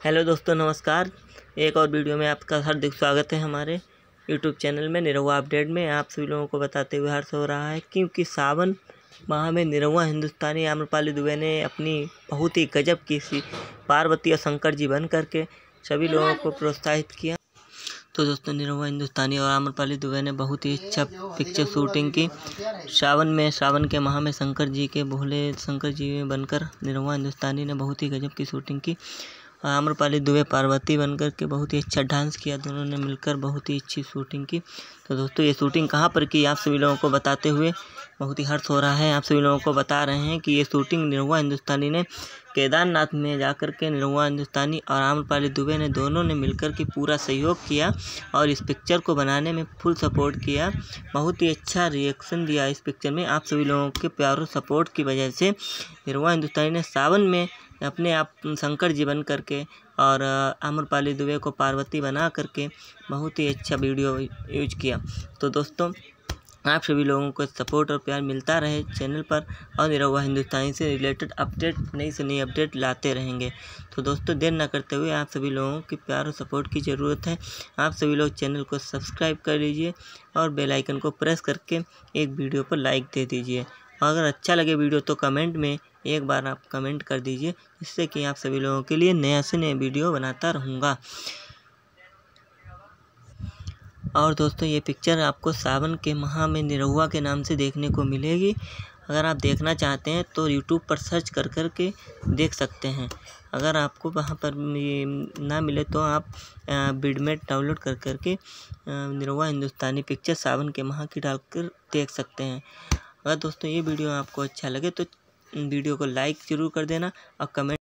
Hello दोस्तों, नमस्कार। एक और वीडियो में आपका हार्दिक स्वागत है हमारे यूट्यूब चैनल में निरहुआ अपडेट में। आप सभी लोगों को बताते हुए हर्ष हो रहा है क्योंकि सावन माह में निरहुआ हिंदुस्तानी आम्रपाली दुबे ने अपनी बहुत ही गजब की सी पार्वती और शंकर जी बन करके सभी लोगों को प्रोत्साहित किया। तो दोस्तों, निरहुआ हिंदुस्तानी और आम्रपाली दुबे ने बहुत ही अच्छा पिक्चर शूटिंग की। सावन के माह में शंकर जी के भोले शंकर जी में बनकर निरहुआ हिंदुस्तानी ने बहुत ही गजब की शूटिंग की। आम्रपाली दुबे पार्वती बनकर के बहुत ही अच्छा डांस किया। दोनों ने मिलकर बहुत ही अच्छी शूटिंग की। तो दोस्तों, ये शूटिंग कहाँ पर की आप सभी लोगों को बताते हुए बहुत ही हर्ष हो रहा है। आप सभी लोगों को बता रहे हैं कि ये शूटिंग निरहुआ हिंदुस्तानी ने केदारनाथ में जाकर के निरहुआ हिंदुस्तानी और आम्रपाली दुबे ने दोनों ने मिलकर के पूरा सहयोग किया और इस पिक्चर को बनाने में फुल सपोर्ट किया। बहुत ही अच्छा रिएक्शन दिया इस पिक्चर में। आप सभी लोगों के प्यार सपोर्ट की वजह से निरहुआ हिंदुस्तानी ने सावन में अपने आप शंकर जी बन करके और आम्रपाली दुबे को पार्वती बना करके बहुत ही अच्छा वीडियो यूज किया। तो दोस्तों, आप सभी लोगों को सपोर्ट और प्यार मिलता रहे चैनल पर और निरहुआ हिंदुस्तानी से रिलेटेड अपडेट नई से नई अपडेट लाते रहेंगे। तो दोस्तों, देर न करते हुए आप सभी लोगों की प्यार और सपोर्ट की ज़रूरत है। आप सभी लोग चैनल को सब्सक्राइब कर लीजिए और बेल आइकन को प्रेस करके एक वीडियो पर लाइक दे दीजिए। अगर अच्छा लगे वीडियो तो कमेंट में एक बार आप कमेंट कर दीजिए, जिससे कि आप सभी लोगों के लिए नया से नया वीडियो बनाता रहूँगा। और दोस्तों, ये पिक्चर आपको सावन के माह में निरहुआ के नाम से देखने को मिलेगी। अगर आप देखना चाहते हैं तो यूट्यूब पर सर्च कर कर के देख सकते हैं। अगर आपको वहाँ पर ना मिले तो आप बिडमेट डाउनलोड कर कर के निरहुआ हिंदुस्तानी पिक्चर सावन के माह की डालकर देख सकते हैं। अगर दोस्तों ये वीडियो आपको अच्छा लगे तो वीडियो को लाइक ज़रूर कर देना और कमेंट